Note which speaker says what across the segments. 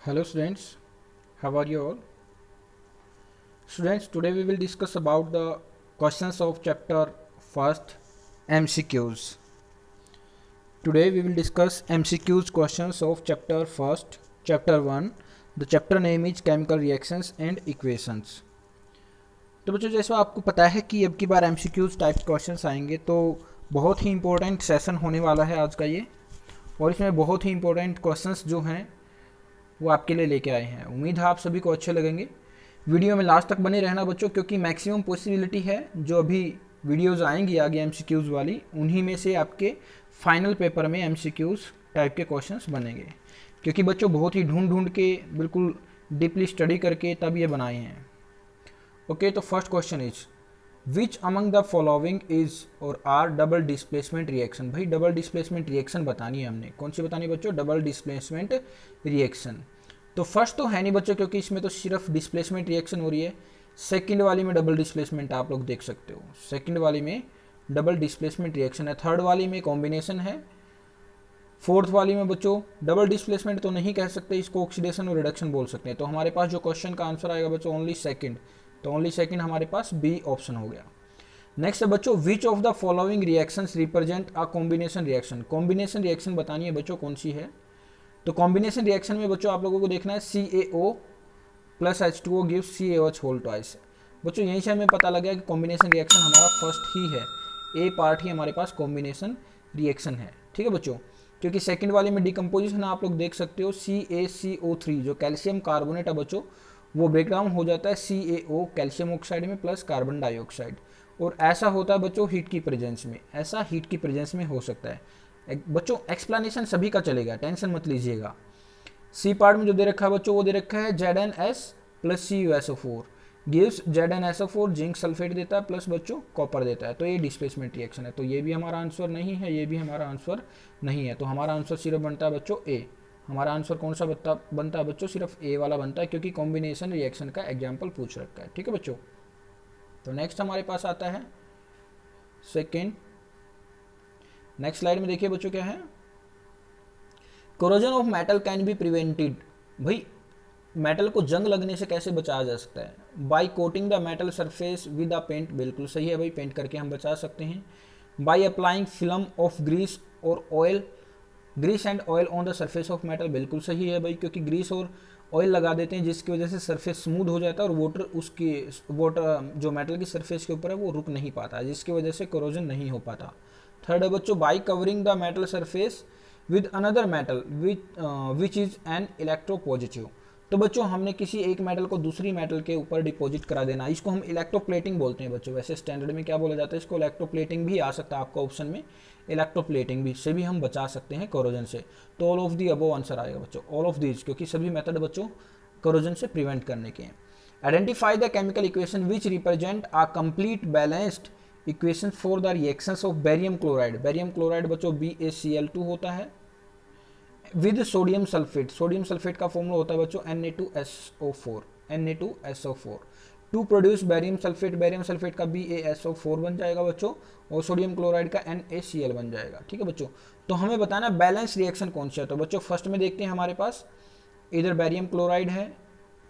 Speaker 1: Hello students, how are you all? Students, today we will discuss about the questions of chapter first MCQs. Today we will discuss MCQs questions of chapter first, chapter 1. The chapter name is chemical reactions and equations. तो बच्चों जैसा आपको पता है कि अब की बार MCQs type questions आएंगे, तो बहुत ही इंपॉर्टेंट सेशन होने वाला है आज का ये, और इसमें बहुत ही इंपॉर्टेंट क्वेश्चंस जो हैं वो आपके लिए लेके आए हैं। उम्मीद है आप सभी को अच्छे लगेंगे। वीडियो में लास्ट तक बने रहना बच्चों, क्योंकि मैक्सिमम पॉसिबिलिटी है जो अभी वीडियोज़ आएंगी आगे MCQs वाली, उन्हीं में से आपके फाइनल पेपर में MCQs टाइप के क्वेश्चंस बनेंगे, क्योंकि बच्चों बहुत ही ढूंढ ढूंढ के बिल्कुल डीपली स्टडी करके तब ये बनाए हैं। ओके, तो first question is which among the following is और आर डबल डिस्प्लेसमेंट रिएक्शन। भाई डबल डिस्प्लेसमेंट रिएक्शन बतानी है हमने, कौन सी बतानी है बच्चों? Double displacement reaction. तो फर्स्ट तो है नहीं बच्चों, क्योंकि इसमें तो सिर्फ डिस्प्लेसमेंट रिएक्शन हो रही है। सेकंड वाली में डबल डिस्प्लेसमेंट आप लोग देख सकते हो, सेकंड वाली में डबल डिस्प्लेसमेंट रिएक्शन है। थर्ड वाली में कॉम्बिनेशन है। फोर्थ वाली में बच्चों डबल डिस्प्लेसमेंट तो नहीं कह सकते, इसको ऑक्सीडेशन और रिडक्शन बोल सकते हैं। तो हमारे पास जो क्वेश्चन का आंसर आएगा बच्चों ओनली सेकंड, तो ओनली सेकंड हमारे पास बी ऑप्शन हो गया। नेक्स्ट है बच्चों which of the following reactions represent a combination reaction. Combination reaction बतानी है बच्चों कौन सी है। तो कॉम्बिनेशन रिएक्शन में बच्चों आप लोगों को देखना है CaO plus H2O gives CaOH whole twice. बच्चों यहीं से हमें पता लगा कि कॉम्बिनेशन रिएक्शन हमारा फर्स्ट ही है, ए पार्ट ही हमारे पास कॉम्बिनेशन रिएक्शन है। ठीक है बच्चों, क्योंकि सेकंड वाले में डिकम्पोजिशन आप लोग देख सकते हो CaCO3 जो कैल्शियम कार्बोनेट है बच्चों, वो ब्रेकडाउन हो जाता है CaO कैल्शियम ऑक्साइड में प्लस कार्बन डाइऑक्साइड, और ऐसा होता है बच्चों हीट की प्रेजेंस में, ऐसा हीट की प्रेजेंस में हो सकता है। बच्चों एक्सप्लेनेशन सभी का चलेगा, टेंशन मत लीजिएगा। सी पार्ट में जो दे रखा है बच्चों वो दे रखा है ZnS plus CuSO4 gives ZnSO4 zinc sulphate देता है प्लस बच्चों कॉपर देता है। तो ये डिस्प्लेसमेंट रिएक्शन है, तो ये भी हमारा आंसर नहीं है, ये भी हमारा आंसर नहीं है। तो हमारा आंसर सिर्फ बनता है बच्चों ए। हमारा आंसर कौन सा बनता है बच्चों? सिर्फ ए वाला बनता है, क्योंकि कॉम्बिनेशन रिएक्शन का एग्जाम्पल पूछ रखा है। ठीक है बच्चों, तो नेक्स्ट हमारे पास आता है सेकेंड। नेक्स्ट स्लाइड में देखिए बच्चों क्या है, corrosion of metal can be prevented. भाई मेटल को जंग लगने से कैसे बचाया जा सकता है? By coating the metal surface with a paint. बिल्कुल सही है भाई, पेंट करके हम बचा सकते हैं। By applying film of grease और oil, grease and oil on the surface of metal. बिल्कुल सही है भाई, क्योंकि ग्रीस और ऑयल लगा देते हैं जिसकी वजह से सरफेस स्मूथ हो जाता है और वाटर जो मेटल की सरफेस के ऊपर है वो रुक नहीं पाता, जिसकी वजह से कोरोजन नहीं हो पाता। थर्ड है बच्चों by covering the metal surface with another metal which is an electropositive. तो बच्चों हमने किसी एक मेटल को दूसरी मेटल के ऊपर डिपॉजिट करा देना, इसको हम इलेक्ट्रोप्लेटिंग बोलते हैं बच्चों। वैसे स्टैंडर्ड में क्या बोला जाता है इसको? इलेक्ट्रोप्लेटिंग भी आ सकता है आपका ऑप्शन में, इलेक्ट्रोप्लेटिंग भी से भी हम बचा सकते हैं कोरोजन से। तो all of the above answer आएगा बच्चों, ऑल ऑफ दीज, क्योंकि सभी मेथड बच्चों कोरोजन से प्रिवेंट करने के हैं। Identify the chemical equation which represent a complete balanced equation for the reactions of barium chloride. Barium chloride बच्चों BaCl2 होता है with sodium sulphate. Sodium sulphate का फॉर्मूला होता है बच्चों Na2SO4, Na2SO4 to produce barium sulphate. Barium sulphate का BaSO4 बन जाएगा बच्चों, और सोडियम क्लोराइड का NaCl बन जाएगा। ठीक है बच्चों, तो हमें बताना बैलेंस रिएक्शन कौन सा है। तो बच्चों फर्स्ट में देखते हैं हमारे पास इधर बेरियम क्लोराइड है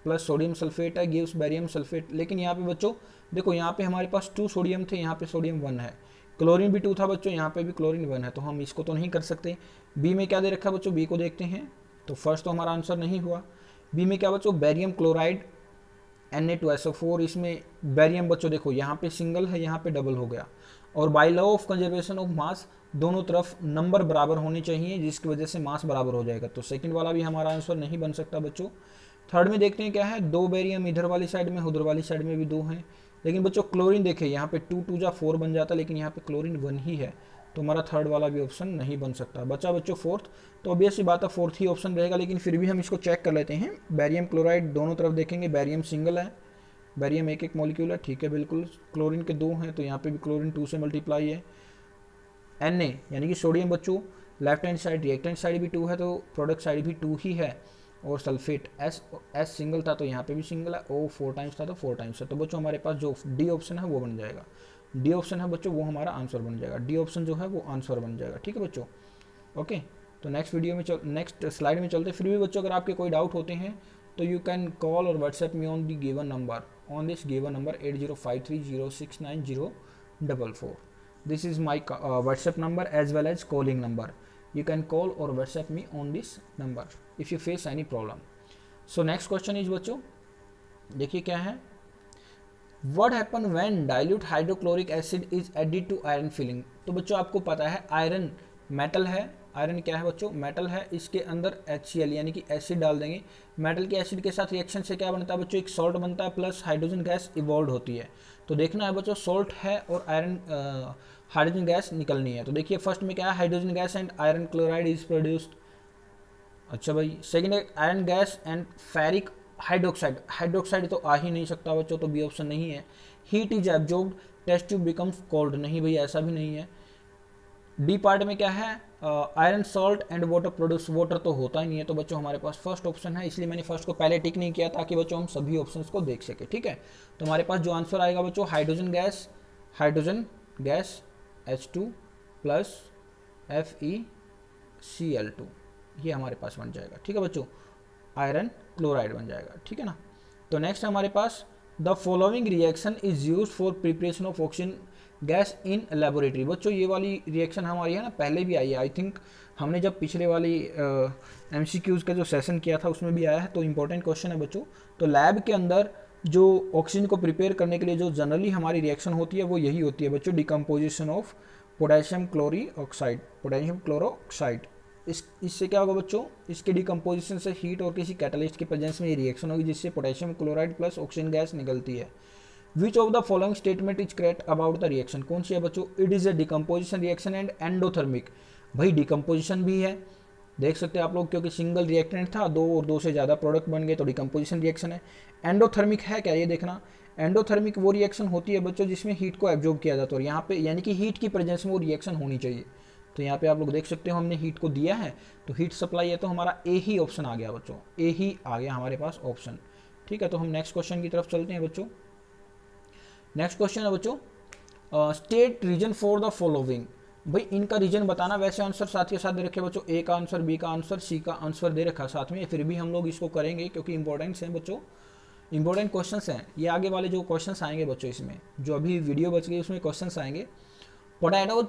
Speaker 1: प्लस सोडियम सल्फेट है गिव्स बेरियम सल्फेट, लेकिन यहाँ पे बच्चों देखो यहाँ पे हमारे पास 2 सोडियम थे, यहाँ पे सोडियम 1 है। क्लोरीन भी 2 था बच्चों, यहाँ पे भी क्लोरीन 1 है, तो हम इसको तो नहीं कर सकते। बी में क्या दे रखा है बच्चों? बी को देखते हैं, तो फर्स्ट तो हमारा आंसर नहीं हुआ। बी में क्या बच्चों? Barium chloride Na2SO4। इसमें बेरियम बच्चों देखो यहाँ पे सिंगल है, यहाँ पे डबल हो गया, और by law of conservation of mass दोनों तरफ नंबर बराबर होने चाहिए, जिसकी वजह से मास बराबर हो जाएगा। तो सेकंड वाला भी हमारा आंसर नहीं बन सकता बच्चों। थर्ड में देखते हैं क्या है, 2 बेरियम इधर वाली साइड में, उधर वाली साइड में भी 2 हैं, लेकिन बच्चों क्लोरीन देखें यहाँ पे 2 2 जा 4 बन जाता, लेकिन यहाँ पे क्लोरीन 1 ही है, तो हमारा थर्ड वाला भी ऑप्शन नहीं बन सकता। बचा बच्चों फोर्थ, तो ऑब्वियस सी बात है फोर्थ ही ऑप्शन रहेगा, लेकिन फिर भी हम इसको चेक कर लेते हैं। बेरियम क्लोराइड दोनों तरफ देखेंगे, बेरियम सिंगल है, बेरियम एक मॉलिक्यूल है, ठीक है बिल्कुल। क्लोरीन के 2 हैं, तो यहाँ पे भी क्लोरीन 2 से मल्टीप्लाई है। Na यानी कि सोडियम बच्चों left hand side, reactant side भी 2 है, तो प्रोडक्ट साइड भी 2 ही है। और सल्फेट S सिंगल था, तो यहाँ पे भी सिंगल है। O 4 टाइम्स था, तो 4 टाइम्स है। तो बच्चों हमारे पास जो डी ऑप्शन है वो बन जाएगा, डी ऑप्शन है बच्चों वो हमारा आंसर बन जाएगा, डी ऑप्शन जो है वो आंसर बन जाएगा। ठीक है बच्चों, ओके। तो नेक्स्ट वीडियो में नेक्स्ट स्लाइड में चलते। फिर भी बच्चों अगर आपके कोई डाउट होते हैं तो यू कैन कॉल और WhatsApp me on the given number, on this given number 8053069044। This is my WhatsApp number as well as calling number. You can call or WhatsApp me on this number if you face any problem. So next question is बच्चों, देखिए क्या है, what happen when dilute hydrochloric acid is added to iron filling। तो बच्चों आपको पता है iron metal है, आयरन क्या है बच्चों, मेटल है, इसके अंदर HCl यानी कि एसिड डाल देंगे। मेटल के एसिड के साथ रिएक्शन से क्या बनता है बच्चों, एक सॉल्ट बनता है प्लस हाइड्रोजन गैस इवॉल्व होती है। तो देखना है बच्चों सॉल्ट है और आयरन हाइड्रोजन गैस निकलनी है। तो देखिए फर्स्ट में क्या है, hydrogen gas and iron chloride is produced. अच्छा भाई, सेकंड है iron gas and ferric hydroxide. Hydroxide तो आ ही नहीं सकता बच्चों, तो बी ऑप्शन नहीं है। Heat is absorbed, test tube becomes cold, नहीं भाई ऐसा भी नहीं है। डी पार्ट में क्या है, iron salt and water produce, water तो होता ही नहीं है। तो बच्चों हमारे पास फर्स्ट ऑप्शन है, इसलिए मैंने फर्स्ट को पहले टिक नहीं किया ताकि बच्चों हम सभी ऑप्शंस को देख सके। ठीक है, तो हमारे पास जो आंसर आएगा बच्चों hydrogen gas H2 plus FeCl2, ये हमारे पास बन जाएगा। ठीक है बच्चों, आयरन क्लोराइड बन जाएगा। ठीक है ना। तो नेक्स्ट हमारे पास the following reaction is use for preparation of oxygen gas in laboratory. बच्चों ये वाली रिएक्शन हमारी है ना, पहले भी आई है, आई थिंक हमने जब पिछले वाली MCQs का जो सेशन किया था उसमें भी आया है, तो इंपॉर्टेंट क्वेश्चन है बच्चों। तो लैब के अंदर जो ऑक्सीजन को प्रिपेयर करने के लिए जो जनरली हमारी रिएक्शन होती है वो यही होती है बच्चों, डिकम्पोजिशन ऑफ पोटेशियम क्लोरोक्साइड। इससे क्या होगा बच्चों, इसके डिकम्पोजिशन से हीट और किसी कैटलिस्ट के प्रेजेंस में ये रिएक्शन होगी जिससे potassium chloride plus oxygen gas निकलती है। Which of the following statement is correct about the reaction, कौन सी है बच्चों, it is a decomposition reaction and endothermic. भाई डिकम्पोजिशन भी है, देख सकते हैं आप लोग, क्योंकि सिंगल रिएक्टेंट था, दो और दो से ज़्यादा प्रोडक्ट बन गए तो डिकम्पोजिशन रिएक्शन है। एंडोथर्मिक है क्या, ये देखना, एंडोथर्मिक वो रिएक्शन होती है बच्चों जिसमें हीट को एब्जॉर्ब किया जाता है, और यहाँ पे यानी कि हीट की प्रेजेंस में वो रिएक्शन होनी चाहिए। तो यहाँ पे आप लोग देख सकते हो हमने हीट को दिया है, तो हीट सप्लाई है, तो हमारा ए ही ऑप्शन आ गया बच्चों, ए ही आ गया हमारे पास ऑप्शन। ठीक है, तो हम नेक्स्ट क्वेश्चन की तरफ चलते हैं बच्चों। नेक्स्ट क्वेश्चन है बच्चों, state reason for the following. भाई इनका रीजन बताना, वैसे आंसर साथ के साथ दे रखे बच्चों, ए का आंसर, बी का आंसर, सी का आंसर दे रखा साथ में, फिर भी हम लोग इसको करेंगे क्योंकि इंपॉर्टेंट्स हैं बच्चों, इंपॉर्टेंट क्वेश्चंस हैं। ये आगे वाले जो क्वेश्चंस आएंगे बच्चों, इसमें जो अभी वीडियो बच गई उसमें क्वेश्चंस आएंगे। Potato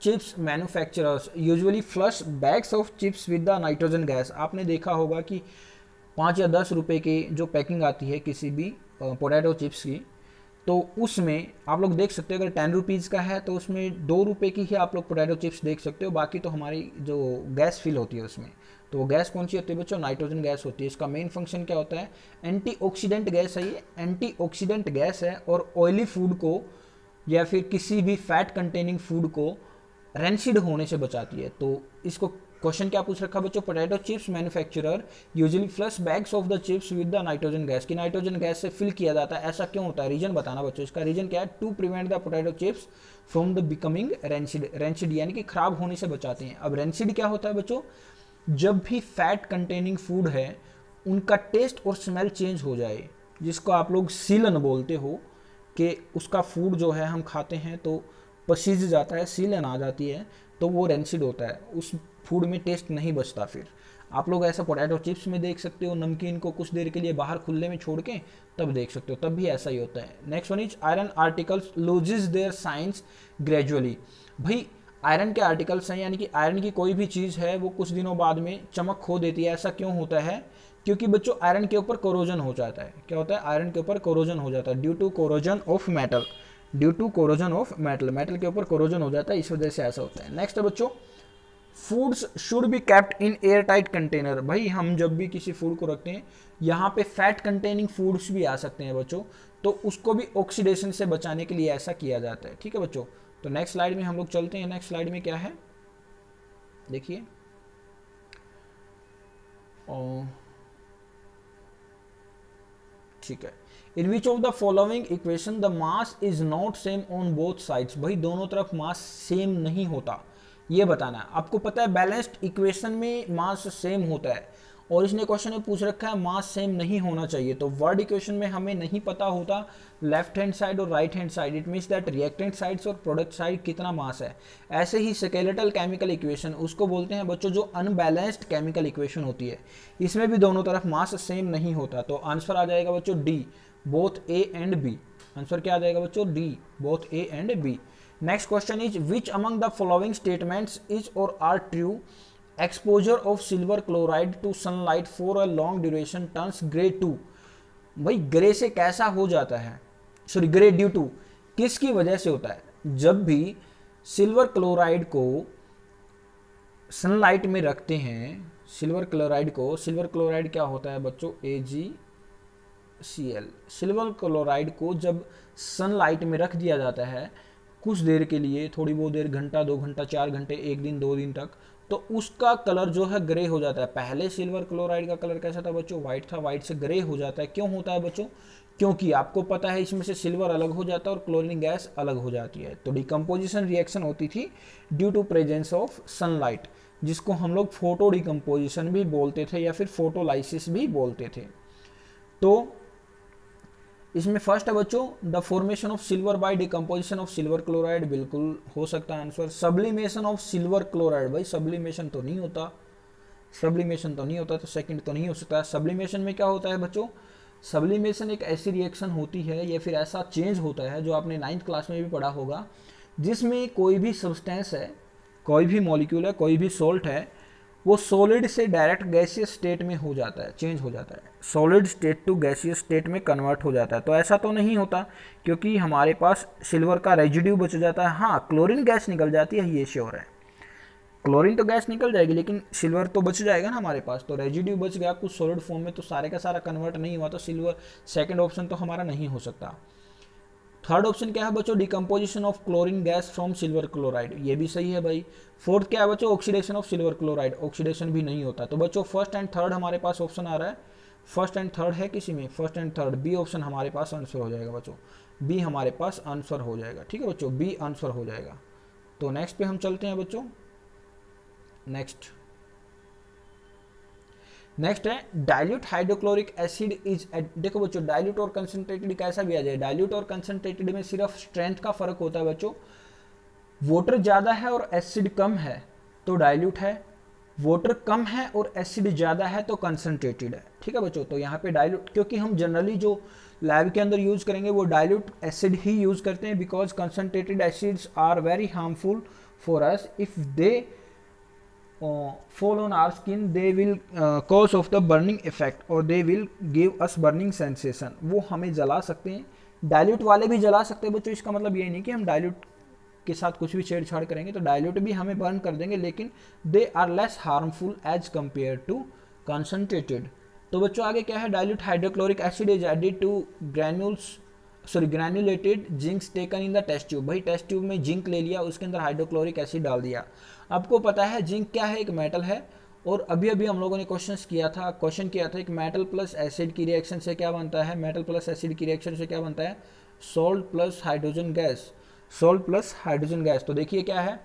Speaker 1: chips manufacturers usually flush bags of chips with the nitrogen gas. आपने देखा होगा कि 5 या 10 रुपये की जो पैकिंग आती है किसी भी पोटैटो चिप्स की, तो उसमें आप लोग देख सकते हो अगर 10 रुपीज़ का है तो उसमें 2 रुपये की ही आप लोग पोटैटो चिप्स देख सकते हो, बाकी तो हमारी जो गैस फिल होती है उसमें, तो वो गैस कौन सी होती है बच्चों, नाइट्रोजन गैस होती है। इसका मेन फंक्शन क्या होता है, एंटीऑक्सीडेंट गैस है, ये एंटीऑक्सीडेंट गैस है, और ऑयली फूड को या फिर किसी भी फैट कंटेनिंग फूड को रेंसिड होने से बचाती है। तो इसको क्वेश्चन क्या पूछ रखा बच्चों, potato chips manufacturer usually flush bags of the chips with the nitrogen gas, की नाइट्रोजन गैस से फिल किया जाता है, ऐसा क्यों होता है, रीजन बताना बच्चों। इसका रीजन क्या है, to prevent the potato chips from the becoming rancid, rancid यानी कि खराब होने से बचाते हैं। अब रेंसिड क्या होता है बच्चों, जब भी फैट कंटेनिंग फूड है उनका टेस्ट और स्मेल चेंज हो जाए, जिसको आप लोग सीलन बोलते हो, कि उसका फूड जो है हम खाते हैं तो पसीज जाता है, सीलन आ जाती है, तो वो रेंसिड होता है, उस फूड में टेस्ट नहीं बचता। फिर आप लोग ऐसा पोटैटो चिप्स में देख सकते हो, नमकीन को कुछ देर के लिए बाहर खुले में छोड़ के तब देख सकते हो, तब भी ऐसा ही होता है। Next one is iron articles loses their shine gradually. भाई आयरन के आर्टिकल्स हैं, यानी कि आयरन की कोई भी चीज़ है वो कुछ दिनों बाद में चमक खो देती है, ऐसा क्यों होता है, क्योंकि बच्चों आयरन के ऊपर कोरोजन हो जाता है। क्या होता है, आयरन के ऊपर कोरोजन हो जाता है, due to corrosion of metal, due to corrosion of metal, metal के ऊपर कोरोजन हो जाता है, इस वजह से ऐसा होता है। नेक्स्ट है बच्चों, foods should be kept in air tight container. भाई हम जब भी किसी फूड को रखते हैं, यहाँ पे फैट कंटेनिंग फूड्स भी आ सकते हैं बच्चों, तो उसको भी ऑक्सीडेशन से बचाने के लिए ऐसा किया जाता है। ठीक है बच्चों, तो नेक्स्ट स्लाइड में हम लोग चलते हैं। नेक्स्ट स्लाइड में क्या है देखिए, ठीक है, in which of the following equation the mass is not same on both sides. भाई दोनों तरफ मास सेम नहीं होता, ये बताना है आपको। पता है बैलेंस्ड इक्वेशन में मास सेम होता है, और इसने क्वेश्चन में पूछ रखा है मास सेम नहीं होना चाहिए। तो वर्ड इक्वेशन में हमें नहीं पता होता लेफ्ट हैंड साइड और right hand side, it means that reactant sides और प्रोडक्ट साइड कितना मास है। ऐसे ही स्केलेटल केमिकल इक्वेशन उसको बोलते हैं बच्चों जो अनबैलेंस्ड केमिकल इक्वेशन होती है, इसमें भी दोनों तरफ मास सेम नहीं होता। तो आंसर आ जाएगा बच्चों D, both A and B. Answer क्या आ जाएगा बच्चों, D, both A and B. Next question is which among the following statements is और are true, exposure of silver chloride to sunlight for a long duration turns grey too. भाई grey से कैसा हो जाता है, सॉरी ग्रे ड्यू टू किसकी वजह से होता है। जब भी सिल्वर क्लोराइड को सनलाइट में रखते हैं, सिल्वर क्लोराइड क्या होता है बच्चों, AgCl। सिल्वर क्लोराइड को जब सनलाइट में रख दिया जाता है कुछ देर के लिए, थोड़ी बहुत देर, घंटा 2 घंटा 4 घंटे, 1 दिन 2 दिन तक, तो उसका कलर जो है ग्रे हो जाता है। पहले सिल्वर क्लोराइड का कलर कैसा था बच्चों, व्हाइट था, व्हाइट से ग्रे हो जाता है। क्यों होता है बच्चों, क्योंकि आपको पता है इसमें से सिल्वर अलग हो जाता है और क्लोरीन गैस अलग हो जाती है। तो डिकम्पोजिशन रिएक्शन होती थी due to presence of sunlight, जिसको हम लोग फोटो डिकम्पोजिशन भी बोलते थे या फिर फोटोलाइसिस भी बोलते थे। तो इसमें फर्स्ट है बच्चों the formation of silver by decomposition of silver chloride, बिल्कुल हो सकता है answer. Sublimation of silver chloride, भाई सब्लिमेशन तो नहीं होता, तो सेकंड तो नहीं हो सकता। सब्लिमेशन में क्या होता है बच्चों, सब्लिमेशन एक ऐसी रिएक्शन होती है या फिर ऐसा चेंज होता है जो आपने 9th क्लास में भी पढ़ा होगा, जिसमें कोई भी सब्सटेंस है, कोई भी मॉलिक्यूल है, कोई भी सॉल्ट है, वो सॉलिड से डायरेक्ट गैसियस स्टेट में हो जाता है, चेंज हो जाता है, solid state to gaseous state में कन्वर्ट हो जाता है। तो ऐसा तो नहीं होता क्योंकि हमारे पास सिल्वर का रेजिड्यू बच जाता है। हाँ क्लोरीन गैस निकल जाती है, ये श्योर है, क्लोरीन तो गैस निकल जाएगी लेकिन सिल्वर तो बच जाएगा ना हमारे पास, तो रेजिड्यू बच गया कुछ सॉलिड फॉर्म में, तो सारे का सारा कन्वर्ट नहीं हुआ, तो सिल्वर सेकंड ऑप्शन तो हमारा नहीं हो सकता। थर्ड ऑप्शन क्या है बच्चों, decomposition of chlorine gas from silver chloride, ये भी सही है भाई। फोर्थ क्या है बच्चों, oxidation of silver chloride, oxidation भी नहीं होता। तो बच्चों फर्स्ट एंड थर्ड हमारे पास ऑप्शन आ रहा है, फर्स्ट एंड थर्ड है किसी में, first and third, B option हमारे पास आंसर हो जाएगा बच्चों, बी हमारे पास आंसर हो जाएगा। ठीक है बच्चों, बी आंसर हो जाएगा। तो नेक्स्ट पे हम चलते हैं बच्चों, नेक्स्ट है डाइल्यूट हाइड्रोक्लोरिक एसिड इज, देखो बच्चों डाइल्यूट और कंसंट्रेटेड कैसा भी आ जाए, डाइल्यूट और कंसंट्रेटेड में सिर्फ स्ट्रेंथ का फर्क होता है बच्चों, वाटर ज्यादा है और एसिड कम है तो डाइल्यूट है, वाटर कम है और एसिड ज्यादा है तो कंसंट्रेटेड है। ठीक है बच्चों, तो यहाँ पे डाइल्यूट, क्योंकि हम जनरली जो लैब के अंदर यूज करेंगे वो डाइल्यूट एसिड ही यूज करते हैं, because concentrated acids are very harmful for us, if they fall on our skin they will cause of the burning effect or they will give us burning sensation, वो हमें जला सकते हैं। Dilute वाले भी जला सकते हैं बच्चों, इसका मतलब ये नहीं कि हम डाइल्यूट के साथ कुछ भी छेड़छाड़ करेंगे तो डाइल्यूट भी हमें बर्न कर देंगे, लेकिन they are less harmful as compare to concentrated. तो बच्चों आगे क्या है, dilute hydrochloric acid is added to granulated zincs taken in the test tube, भाई टेस्ट ट्यूब में जिंक ले लिया, उसके अंदर हाइड्रोक्लोरिक एसिड डाल दिया। आपको पता है जिंक क्या है, एक मेटल है, और अभी अभी हम लोगों ने क्वेश्चन किया था एक मेटल प्लस एसिड की रिएक्शन से क्या बनता है, मेटल प्लस एसिड की रिएक्शन से क्या बनता है, salt plus hydrogen gas, salt plus hydrogen gas. तो देखिए क्या है,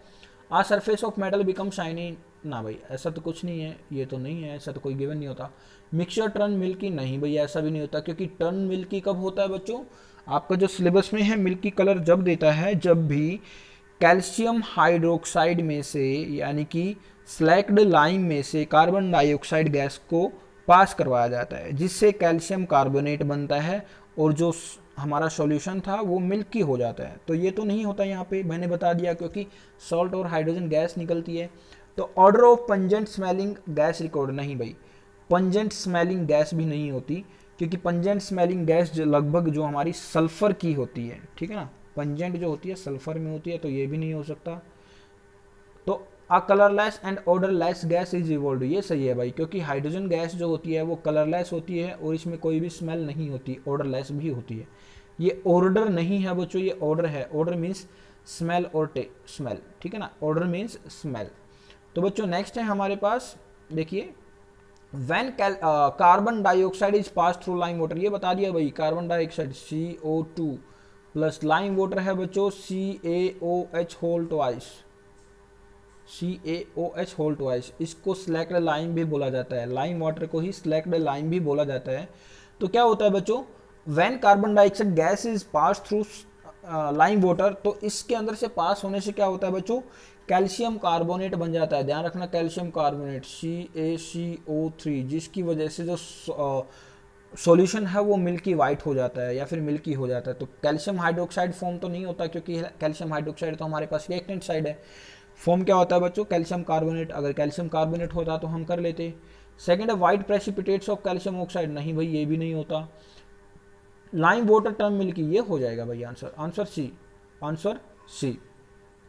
Speaker 1: a surface of metal become shiny, ना भाई ऐसा तो कुछ नहीं है, ये तो नहीं है, ऐसा तो कोई गिवन नहीं होता। मिक्सचर टर्न मिल्की, नहीं भैया ऐसा भी नहीं होता, क्योंकि टर्न मिल्की कब होता है बच्चों, आपका जो सिलेबस में है मिल्की कलर जब देता है जब भी कैल्शियम हाइड्रोक्साइड में से यानी कि स्लैक्ड लाइम में से कार्बन डाइऑक्साइड गैस को पास करवाया जाता है, जिससे कैल्शियम कार्बोनेट बनता है और जो हमारा सॉल्यूशन था वो मिल्की हो जाता है। तो ये तो नहीं होता यहाँ पे, मैंने बता दिया, क्योंकि सॉल्ट और हाइड्रोजन गैस निकलती है। तो order of pungent smelling gas record, नहीं भाई पंजेंट स्मेलिंग गैस भी नहीं होती, क्योंकि पंजेंट स्मेलिंग गैस लगभग जो हमारी सल्फर की होती है, ठीक है ना, पंजेंट जो होती है सल्फर में होती है, तो ये भी नहीं हो सकता। तो a colourless and odourless gas is evolved, ये सही है भाई, क्योंकि हाइड्रोजन गैस जो होती है वो कलरलेस होती है और इसमें कोई भी स्मेल नहीं होती, ऑर्डरलेस भी होती है। ये ऑर्डर नहीं है बच्चों, ये ऑर्डर है, ऑर्डर मीन्स स्मेल और स्मेल, ठीक है ना, ऑर्डर मीन्स स्मेल। तो बच्चों नेक्स्ट है हमारे पास, देखिए when carbon dioxide is pass through lime water, ये बता दिया भाई, carbon dioxide CO2 plus lime water है बच्चों CaOH whole twice, CaOH whole twice, इसको स्लैक्ड लाइम भी बोला जाता है, लाइम वाटर को ही स्लैक्ड लाइम भी बोला जाता है। तो क्या होता है बच्चों, when carbon dioxide gas is pass through lime water, तो इसके अंदर से पास होने से क्या होता है बच्चों, कैल्शियम कार्बोनेट बन जाता है। ध्यान रखना, कैल्शियम कार्बोनेट CaCO3, जिसकी वजह से जो सॉल्यूशन है वो मिल्की वाइट हो जाता है या फिर मिल्की हो जाता है। तो कैल्शियम हाइड्रोक्साइड फॉर्म तो नहीं होता, क्योंकि कैल्शियम हाइड्रोक्साइड तो हमारे पास रिएक्टेंट साइड है। फॉर्म क्या होता है बच्चों, कैल्शियम कार्बोनेट। अगर कैल्शियम कार्बोनेट होता तो हम कर लेते। सेकंड है white precipitates of calcium oxide, नहीं भाई ये भी नहीं होता। लाइम वाटर टर्म मिल्की, ये हो जाएगा भाई answer, answer C.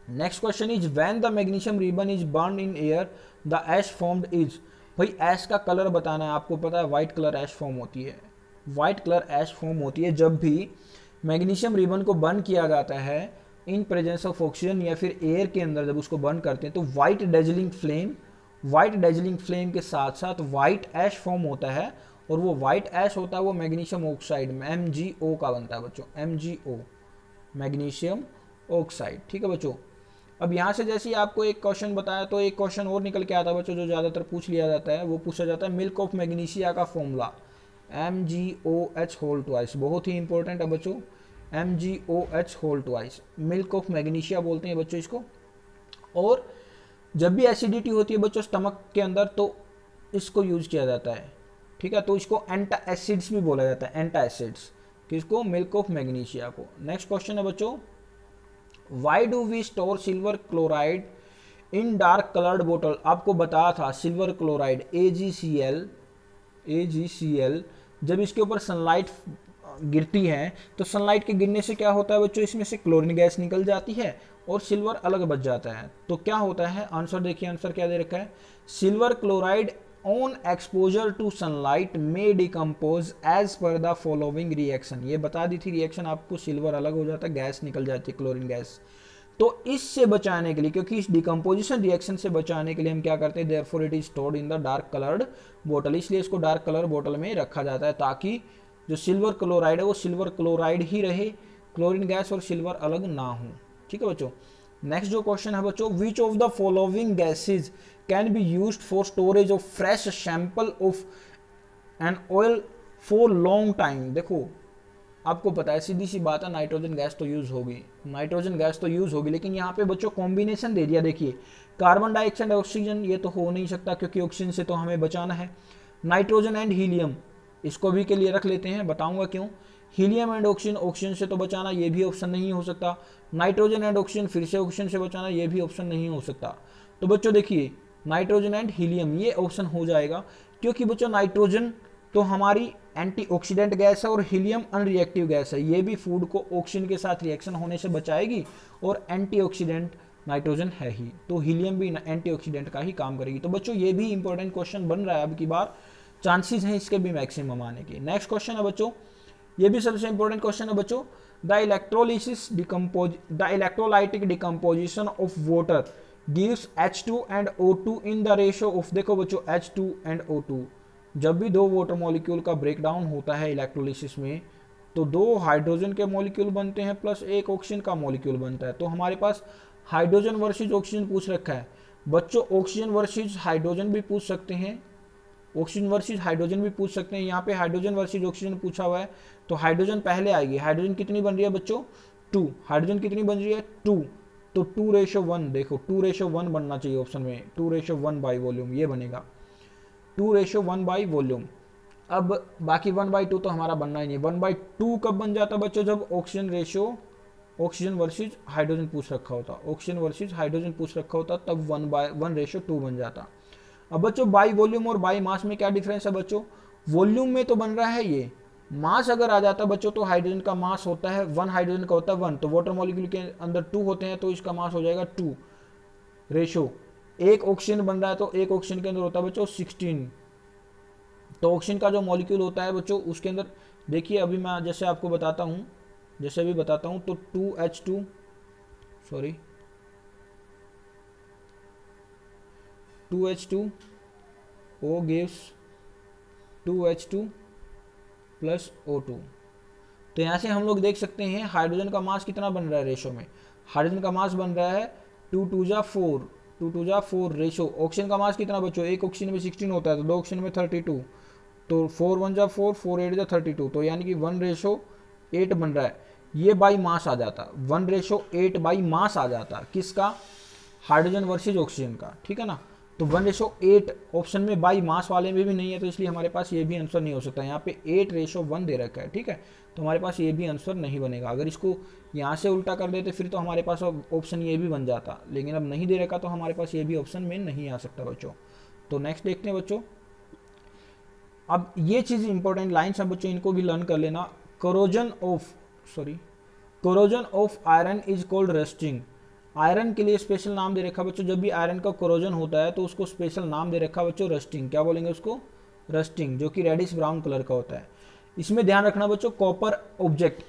Speaker 1: Next question is when the magnesium ribbon is burn in air the ash formed is, भाई ऐश का कलर बताना है। आपको पता है व्हाइट कलर ऐश फॉर्म होती है, व्हाइट कलर ऐश फॉर्म होती है जब भी मैग्नीशियम रिबन को बर्न किया जाता है इन प्रेजेंस ऑफ ऑक्सीजन या फिर एयर के अंदर। जब उसको बर्न करते हैं तो व्हाइट डेजलिंग फ्लेम के साथ साथ व्हाइट ऐश फॉर्म होता है, और वो व्हाइट ऐश होता है वो मैग्नीशियम ऑक्साइड MgO का बनता है बच्चों, MgO मैग्नीशियम ऑक्साइड। ठीक है बच्चों। अब यहाँ से जैसे ही आपको एक क्वेश्चन बताया तो एक क्वेश्चन और निकल के आता है बच्चों, जो ज़्यादातर पूछ लिया जाता है, वो पूछा जाता है मिल्क ऑफ मैग्नीशिया का फॉर्मूला MgOH होल ट्वाइस। बहुत ही इंपॉर्टेंट है बच्चों, MgOH whole twice, milk of magnesia बोलते हैं बच्चों इसको। और जब भी एसिडिटी होती है बच्चों स्टमक के अंदर तो इसको यूज किया जाता है। ठीक है, तो इसको एंटासिड्स भी बोला जाता है, एंटासिड्स किसको, मिल्क ऑफ मैग्नीशिया को। नेक्स्ट क्वेश्चन है बच्चों, why do we store silver chloride in dark coloured बोतल। आपको बताया था सिल्वर क्लोराइड AgCl जब इसके ऊपर सनलाइट गिरती है तो सनलाइट के गिरने से क्या होता है बच्चों, इसमें से क्लोरीन गैस निकल जाती है और सिल्वर अलग बच जाता है। तो क्या होता है आंसर, देखिए आंसर क्या दे रखा है, silver chloride on exposure to sunlight में decompose as per the following reaction. ये बता दी थी रिएक्शन आपको, सिल्वर अलग हो जाता है, गैस निकल जाती है क्लोरीन गैस। तो इससे बचाने के लिए, क्योंकि इस डिकम्पोजिशन रिएक्शन से बचाने के लिए हम क्या करते हैं, therefore it is stored in the dark coloured बोतल, इसलिए इसको डार्क कलर बोतल में रखा जाता है ताकि जो सिल्वर क्लोराइड है वो सिल्वर क्लोराइड ही रहे, क्लोरीन गैस और सिल्वर अलग ना हो। ठीक है बच्चों। नेक्स्ट जो क्वेश्चन है बच्चों, which of the following gases can be used for storage of fresh sample of an oil for long time. देखो आपको पता है सीधी सी बात है, नाइट्रोजन गैस तो यूज होगी, नाइट्रोजन गैस तो यूज होगी, लेकिन यहाँ पे बच्चों कॉम्बिनेशन दे दिया। देखिए कार्बन डाइऑक्साइड ऑक्सीजन ये तो हो नहीं सकता क्योंकि ऑक्सीजन से तो हमें बचाना है। नाइट्रोजन एंड हीलियम इसको भी के लिए रख लेते हैं, बताऊंगा क्यों। हीलियम एंड ऑक्सीजन, ऑक्सीजन से तो बचाना, ये भी ऑप्शन नहीं हो सकता। नाइट्रोजन एंड ऑक्सीजन, फिर से ऑक्सीजन से बचाना, ये भी ऑप्शन नहीं हो सकता। तो बच्चों देखिए नाइट्रोजन एंड हीलियम ये ऑप्शन हो जाएगा, क्योंकि बच्चों नाइट्रोजन तो हमारी एंटीऑक्सीडेंट गैस है और हीलियम अनरिएक्टिव गैस है, ये भी फूड को ऑक्सीजन के साथ रिएक्शन होने से बचाएगी और एंटीऑक्सीडेंट नाइट्रोजन है ही, तो हीलियम भी एंटीऑक्सीडेंट का ही काम करेगी। तो बच्चों ये भी इंपॉर्टेंट क्वेश्चन बन रहा है, अब की बार चांसेस हैं इसके भी मैक्सिमम आने के। नेक्स्ट क्वेश्चन है बच्चों, ये भी सबसे इंपॉर्टेंट क्वेश्चन है बच्चों, the electrolytic decomposition of water gives H2 and O2 in the ratio of, देखो बच्चों H2 एंड O2, जब भी दो वाटर मॉलिक्यूल का ब्रेकडाउन होता है इलेक्ट्रोलिसिस में तो दो हाइड्रोजन के मॉलिक्यूल बनते हैं प्लस एक ऑक्सीजन का मॉलिक्यूल बनता है। तो हमारे पास हाइड्रोजन वर्सेज ऑक्सीजन पूछ रखा है बच्चों, ऑक्सीजन वर्सेज हाइड्रोजन भी पूछ सकते हैं, ऑक्सीजन वर्सेज हाइड्रोजन भी पूछ सकते हैं। यहाँ पे हाइड्रोजन वर्सेज ऑक्सीजन पूछा हुआ है तो हाइड्रोजन पहले आएगी। हाइड्रोजन कितनी बन रही है बच्चों, 2। हाइड्रोजन कितनी बन रही है, 2, तो 2:1, देखो 2:1 बनना चाहिए ऑप्शन में, 2:1 बाई वॉल्यूम ये बनेगा, 2:1 बाई वॉल्यूम। अब बाकी 1/2 तो हमारा बनना ही नहीं। 1/2 कब बन जाता है बच्चों, जब oxygen ratio, oxygen versus hydrogen पूछ रखा होता, ऑक्सीजन वर्सेज हाइड्रोजन पूछ रखा होता, तब 1:1 बन जाता। अब बच्चों बाई वॉल्यूम और बाई मास में क्या डिफरेंस है बच्चों, वॉल्यूम में तो बन रहा है ये, मास अगर आ जाता बच्चों तो हाइड्रोजन का मास होता है 1, हाइड्रोजन का होता है 1, तो वाटर मॉलिक्यूल के अंदर 2 होते हैं तो इसका मास हो जाएगा 2 रेशो। एक ऑक्सीजन बन रहा है तो एक ऑक्सीजन के अंदर होता है बच्चों 16, तो ऑक्सीजन का जो मॉलिक्यूल होता है बच्चों उसके अंदर देखिए, अभी मैं जैसे आपको बताता हूँ, जैसे अभी बताता हूँ, तो 2H2 O gives 2H2 plus O2। तो यहाँ से हम लोग देख सकते हैं हाइड्रोजन का मास कितना बन रहा है रेशो में, हाइड्रोजन का मास बन रहा है 2 2 जा 4, 2 2 जा 4 रेशो ऑक्सीजन का मास कितना बच्चों, एक ऑक्सीजन में 16 होता है तो 2 ऑक्सीजन में 32, तो 4 1 जा 4 4 8 जा 32, तो यानी कि 1:8 बन रहा है। ये बाई मास आ जाता, 1:8 बाई मास आ जाता किसका, हाइड्रोजन वर्सेज ऑक्सीजन का, ठीक है ना। तो 1:8 ऑप्शन में बाई मास वाले में भी नहीं है, तो इसलिए हमारे पास ये भी आंसर नहीं हो सकता। यहाँ पे 8:1 दे रखा है, ठीक है, तो हमारे पास ये भी आंसर नहीं बनेगा। अगर इसको यहाँ से उल्टा कर देते फिर तो हमारे पास ऑप्शन ये भी बन जाता, लेकिन अब नहीं दे रखा तो हमारे पास ये भी ऑप्शन में नहीं आ सकता बच्चों। तो नेक्स्ट देखते हैं बच्चों। अब ये चीज़ इंपॉर्टेंट लाइन्स है बच्चों, इनको भी लर्न कर लेना। Corrosion of iron is called rusting. Iron के लिए स्पेशल नाम दे रखा बच्चों, जब भी आयरन का कोरोजन होता है तो उसको स्पेशल नाम दे रखा बच्चों रस्टिंग। क्या बोलेंगे उसको, रस्टिंग, जो कि रेडिश ब्राउन कलर का होता है। इसमें ध्यान रखना बच्चों, copper object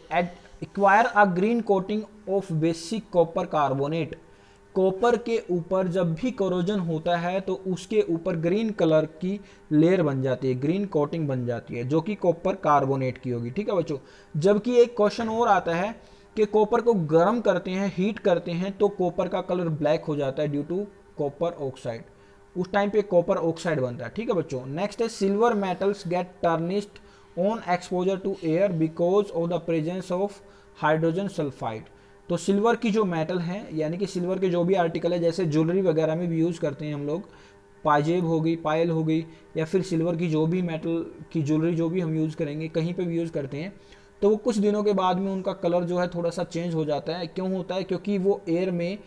Speaker 1: acquire a green coating of basic copper carbonate. Copper के ऊपर जब भी कोरोजन होता है तो उसके ऊपर ग्रीन कलर की लेयर बन जाती है, ग्रीन कोटिंग बन जाती है, जो कि कॉपर कार्बोनेट की होगी, ठीक है बच्चों। जबकि एक क्वेश्चन और आता है कि कॉपर को गर्म करते हैं, हीट करते हैं, तो कॉपर का कलर ब्लैक हो जाता है ड्यू टू कॉपर ऑक्साइड। उस टाइम पे कॉपर ऑक्साइड बनता है, ठीक है बच्चों। नेक्स्ट है silver metals get tarnished on exposure to air because of the presence of hydrogen sulphide. तो सिल्वर की जो मेटल है, यानी कि सिल्वर के जो भी आर्टिकल है, जैसे ज्वेलरी वगैरह में भी यूज़ करते हैं हम लोग, पाजेब हो गई, पायल हो गई, या फिर सिल्वर की जो भी मेटल की ज्वेलरी जो भी हम यूज़ करेंगे, कहीं पे भी यूज़ करते हैं, तो वो कुछ दिनों के बाद में उनका कलर जो है थोड़ा सा चेंज हो जाता है। क्यों होता है, क्योंकि वो एयर में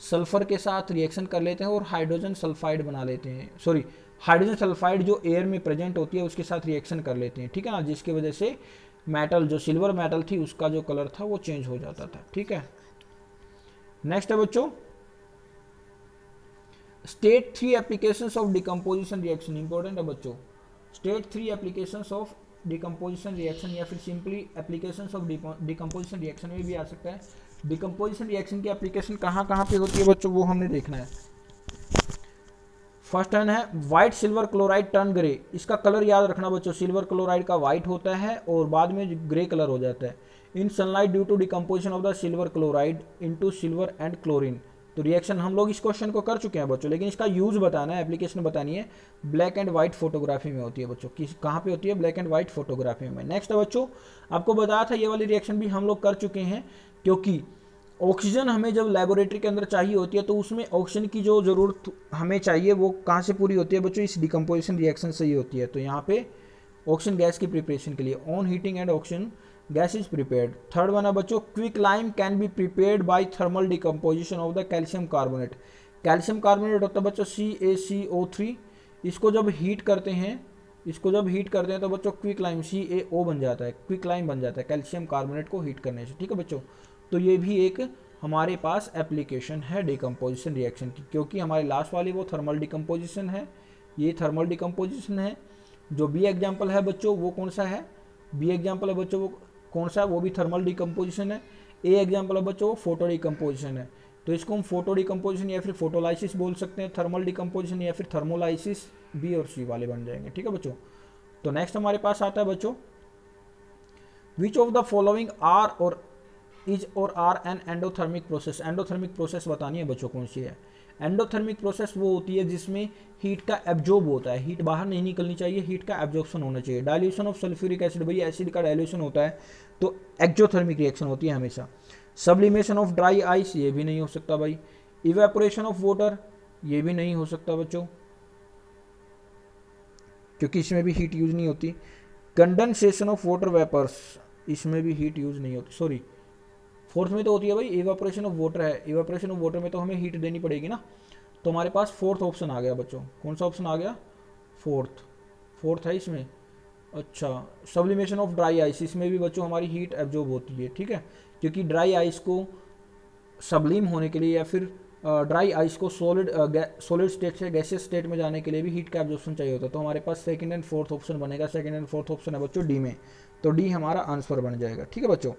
Speaker 1: सल्फर के साथ रिएक्शन कर लेते हैं और हाइड्रोजन सल्फाइड बना लेते हैं, सॉरी हाइड्रोजन सल्फाइड जो एयर में प्रेजेंट होती है उसके साथ रिएक्शन कर लेते हैं, ठीक है ना, जिसकी वजह से मेटल जो सिल्वर मेटल थी उसका जो कलर था वो चेंज हो जाता था, ठीक है। नेक्स्ट है बच्चों, state 3 applications of decomposition reaction. Important है बच्चों, state 3 applications of decomposition reaction, या फिर simply applications of decomposition reaction में भी आ सकता है। डिकम्पोजिशन रिएक्शन की एप्लीकेशन कहाँ कहाँ पे होती है बच्चों, वो हमने देखना है। फर्स्ट वन है white silver chloride turn grey. इसका कलर याद रखना बच्चों, सिल्वर क्लोराइड का व्हाइट होता है और बाद में ग्रे कलर हो जाता है। In sunlight due to decomposition of the silver chloride into silver and chlorine. तो रिएक्शन हम लोग इस क्वेश्चन को कर चुके हैं बच्चों, लेकिन इसका यूज बताना है, एप्लीकेशन बतानी है। ब्लैक एंड व्हाइट फोटोग्राफी में होती है बच्चों, कहाँ पे होती है, ब्लैक एंड व्हाइट फोटोग्राफी में। नेक्स्ट है बच्चों, आपको बताया था ये वाली रिएक्शन भी हम लोग कर चुके हैं, क्योंकि ऑक्सीजन हमें जब लेबोरेटरी के अंदर चाहिए होती है तो उसमें ऑक्सीजन की जो ज़रूरत हमें चाहिए वो कहाँ से पूरी होती है बच्चों, इस डिकम्पोजिशन रिएक्शन से ही होती है। तो यहाँ पे ऑक्सीजन गैस की प्रिपरेशन के लिए on heating and oxygen gas is prepared. Third one है बच्चों, quick lime can be prepared by thermal decomposition of the calcium carbonate. Calcium carbonate होता है बच्चों CaCO3। इसको जब हीट करते हैं, तो बच्चों क्विक लाइम CaO बन जाता है, क्विक लाइम बन जाता है कैल्शियम कार्बोनेट को हीट करने से, ठीक है बच्चों। तो ये भी एक हमारे पास एप्लीकेशन है डिकम्पोजिशन रिएक्शन की, क्योंकि हमारे लास्ट वाली वो थर्मल डिकम्पोजिशन है, ये थर्मल डिकम्पोजिशन है। जो बी एग्जाम्पल है बच्चों वो कौन सा है, बी एग्जाम्पल है बच्चों वो कौन सा है, वो भी थर्मल डिकम्पोजिशन है। ए एग्जाम्पल है बच्चों वो फोटो डिकम्पोजिशन है। तो इसको हम फोटो डिकम्पोजिशन या फिर फोटोलाइसिस बोल सकते हैं, थर्मल डिकम्पोजिशन या फिर थर्मोलाइसिस, बी और सी वाले बन जाएंगे, ठीक है बच्चों। तो नेक्स्ट हमारे पास आता है बच्चों, which of the following are और इज और are an endothermic process. Endothermic process बतानी है बच्चों कौन सी है। एंडोथर्मिक प्रोसेस वो होती है जिसमें हीट का एब्जॉर्ब होता है, हीट बाहर नहीं निकलनी चाहिए, हीट का एब्जॉर्प्शन होना चाहिए। डाइल्यूशन ऑफ सल्फ्यूरिक एसिड, भाई एसिड का डाइल्यूशन होता है तो एक्जोथर्मिक रिएक्शन होती है हमेशा। सब्लिमेशन ऑफ ड्राई आइस, ये भी नहीं हो सकता भाई। इवेपोरेशन ऑफ वाटर, ये भी नहीं हो सकता बच्चों, क्योंकि इसमें भी हीट यूज नहीं होती। कंडेंसेशन ऑफ वाटर वेपर्स, इसमें भी हीट यूज नहीं होती, सॉरी फोर्थ में तो होती है भाई, इवेपोरेशन ऑफ वाटर है, इवेपोरेशन ऑफ वाटर में तो हमें हीट देनी पड़ेगी ना। तो हमारे पास फोर्थ ऑप्शन आ गया बच्चों, कौन सा ऑप्शन आ गया, फोर्थ है इसमें। अच्छा, सब्लिमेशन ऑफ ड्राई आइस, इसमें भी बच्चों हमारी हीट एब्जॉर्ब होती है, ठीक है, क्योंकि ड्राई आइस को सब्लिम होने के लिए या फिर ड्राई आइस को सॉलिड स्टेट से गैसियस स्टेट में जाने के लिए भी हीट का एब्जॉर्प्शन चाहिए होता है। तो हमारे पास सेकंड एंड फोर्थ ऑप्शन बनेगा, सेकंड एंड फोर्थ ऑप्शन है बच्चों डी में, तो डी हमारा आंसर बन जाएगा, ठीक है बच्चों।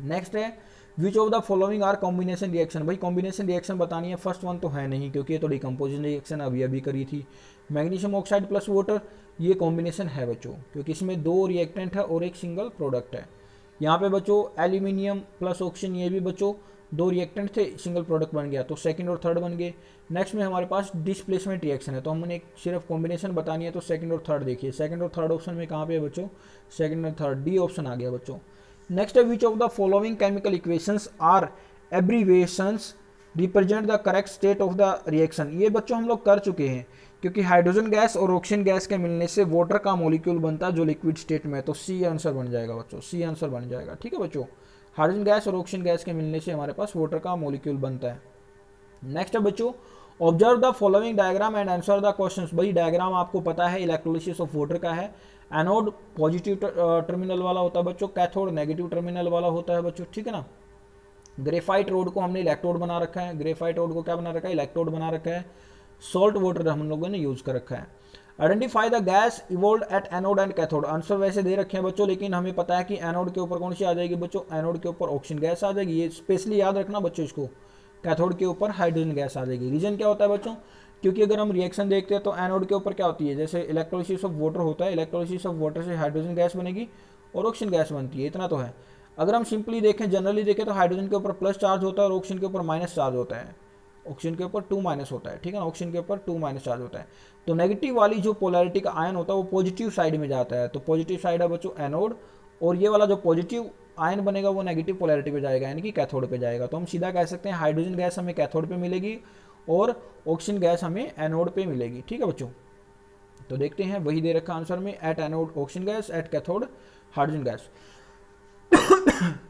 Speaker 1: नेक्स्ट है which of the following are combination reaction. भाई कॉम्बिनेशन रिएक्शन बतानी है, फर्स्ट वन तो है नहीं क्योंकि ये तो डिकम्पोजिशन रिएक्शन अभी करी थी। मैग्नीशियम ऑक्साइड प्लस वाटर, ये कॉम्बिनेशन है बच्चों, क्योंकि इसमें 2 रिएक्टेंट है और एक सिंगल प्रोडक्ट है। यहाँ पे बच्चों एल्यूमिनियम प्लस ऑक्सीजन, ये भी बच्चों 2 रिएक्टेंट थे, सिंगल प्रोडक्ट बन गया, तो सेकंड और थर्ड बन गए। नेक्स्ट में हमारे पास डिस्प्लेसमेंट रिएक्शन है, तो हमने सिर्फ कॉम्बिनेशन बतानी है, तो सेकंड और थर्ड देखिए, सेकंड और थर्ड ऑप्शन में कहाँ पे है बच्चों, सेकंड और थर्ड, डी ऑप्शन आ गया बच्चों। नेक्स्ट है which of the following chemical equations are abbreviations represent the correct state of the reaction. ये बच्चों हम लोग कर चुके हैं, क्योंकि हाइड्रोजन गैस और ऑक्सीजन गैस के मिलने से वाटर का मॉलिक्यूल बनता है जो लिक्विड स्टेट में है, तो सी आंसर बन जाएगा बच्चों, सी आंसर बन जाएगा। ठीक है बच्चों, हाइड्रोजन गैस और ऑक्सीजन गैस के मिलने से हमारे पास वाटर का मॉलिक्यूल बनता है। नेक्स्ट है बच्चों, observe the following diagram and answer the questions. भाई डायग्राम आपको पता है इलेक्ट्रोलिसिस ऑफ वाटर का है। एनोड पॉजिटिव टर्मिनल वाला होता है बच्चों, कैथोड नेगेटिव टर्मिनल वाला होता है बच्चों, ठीक है ना। ग्रेफाइट रोड को हमने इलेक्ट्रोड बना रखा है, ग्रेफाइट रोड को क्या बना रखा है, इलेक्ट्रोड बना रखा है। सॉल्ट वाटर हम लोगों ने यूज कर रखा है। Identify the gas evolve at anode and cathode. Answer वैसे दे रखे हैं बच्चों, लेकिन हमें पता है कि एनोड के ऊपर कौन सी आ जाएगी बच्चों, एनोड के ऊपर ऑक्सीजन गैस आ जाएगी, ये स्पेशली याद रखना बच्चों इसको। कैथोड के ऊपर हाइड्रोजन गैस आ जाएगी। रीजन क्या होता है बच्चों, क्योंकि अगर हम रिएक्शन देखते हैं तो एनोड के ऊपर क्या होती है, जैसे इलेक्ट्रोलिसिस ऑफ वाटर होता है, इलेक्ट्रोलिसिस ऑफ वाटर से हाइड्रोजन गैस बनेगी और ऑक्सीजन गैस बनती है, इतना तो है। अगर हम सिंपली देखें, जनरली देखें, तो हाइड्रोजन के ऊपर प्लस चार्ज होता है और ऑक्सीजन के ऊपर माइनस चार्ज होता है, ऑक्सीजन के ऊपर 2 माइनस होता है, ठीक है ना, ऑक्सीजन के ऊपर 2 माइनस चार्ज होता है। तो नेगेटिव वाली जो पोलैरिटी का आयन होता है वो पॉजिटिव साइड में जाता है, तो पॉजिटिव साइड है बच्चों एनोड, और ये वाला जो पॉजिटिव आयन बनेगा वो नेगेटिव पोलैरिटी पे जाएगा, यानी कि कैथोड पे जाएगा। तो हम सीधा कह सकते हैं हाइड्रोजन गैस हमें कैथोड पे मिलेगी और ऑक्सीजन गैस हमें एनोड पे मिलेगी, ठीक है बच्चों। तो देखते हैं, वही दे रखा आंसर में, at anode oxygen gas, at cathode hydrogen gas.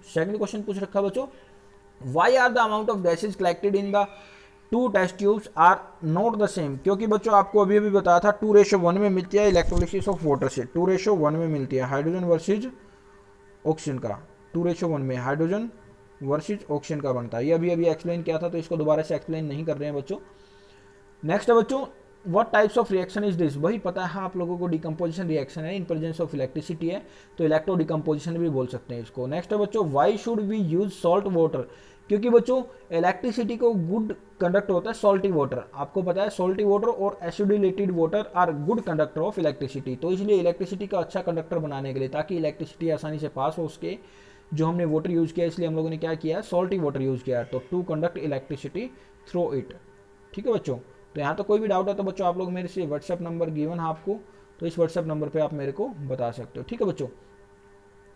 Speaker 1: Second question पूछ रखा बच्चों, why are the amount of gases collected in the 2 test tubes are not the same. क्योंकि बच्चों आपको अभी अभी बताया था 2:1 में मिलती है इलेक्ट्रोलिसिस ऑफ वाटर से, 2:1 में मिलती है हाइड्रोजन वर्सेज ऑक्सीजन का, 2:1 में हाइड्रोजन वर्सेज ऑक्सीजन का बनता है। ये अभी अभी एक्सप्लेन किया था, तो इसको दोबारा से एक्सप्लेन नहीं कर रहे हैं बच्चों। नेक्स्ट है बच्चों, what types of reaction is this. वही पता है आप लोगों को, डिकम्पोजिशन रिएक्शन है, इन प्रेजेंस ऑफ इलेक्ट्रिसिटी है, तो इलेक्ट्रो डिकम्पोजिशन भी बोल सकते हैं इसको। नेक्स्ट है बच्चों, why should we use salt water. क्योंकि बच्चों इलेक्ट्रिसिटी को गुड कंडक्टर होता है सॉल्टी वाटर, आपको पता है सॉल्टी वाटर और acidulated water are good conductor of electricity. तो इसलिए इलेक्ट्रिसिटी का अच्छा कंडक्टर बनाने के लिए, ताकि इलेक्ट्रिसिटी आसानी से पास हो उसके, जो हमने वाटर यूज किया, इसलिए हम लोगों ने क्या किया, सॉल्टी वाटर यूज किया, तो to conduct electricity through it. ठीक है बच्चों, तो यहाँ तो कोई भी डाउट है तो बच्चों आप लोग मेरे से व्हाट्सएप नंबर गिवन है आपको, तो इस व्हाट्सएप नंबर पे आप मेरे को बता सकते हो। ठीक है बच्चों,